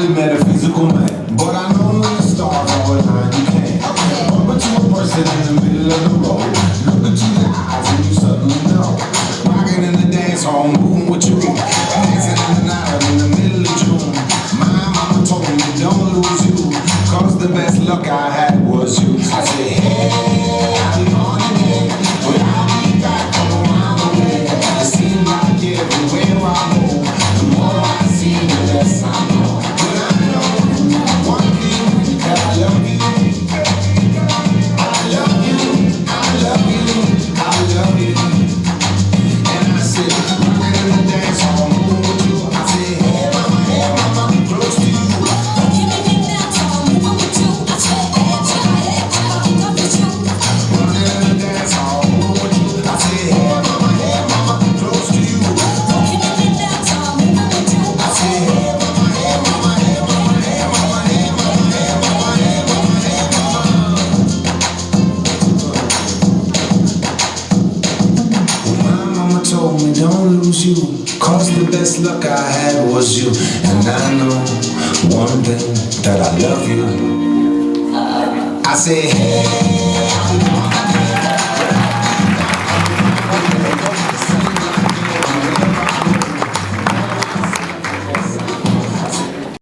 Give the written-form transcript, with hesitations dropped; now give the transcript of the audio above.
Metaphysical man, but I know when the stars are aligned, you can't. Bump into a person in the middle of the road, look into their eyes and you suddenly know. Rocking in the dance hall, moving with your room, dancing in the night in the middle of June. My mama told me don't lose you, cause the best luck I had was you. I said, hey, I'll be on it again, but I'll be back from around the way. It seems like everywhere I go, the more I see, the less I know. Told me don't lose you, cause the best luck I had was you. And I know one thing, that I love you. I say, hey.